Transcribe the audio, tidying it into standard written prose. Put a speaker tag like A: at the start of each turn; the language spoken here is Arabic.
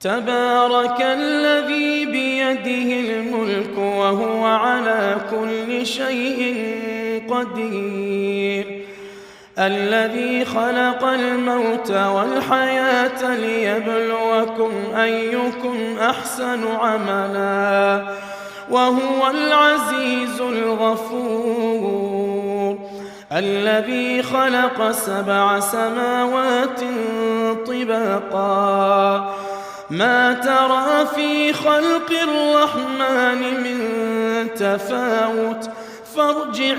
A: تبارك الذي بيده الملك وهو على كل شيء قدير الذي خلق الموت والحياة ليبلوكم أيكم أحسن عملا وهو العزيز الغفور الذي خلق 7 سماوات طباقا ما ترى في خلق الرحمن من تفاوت فارجع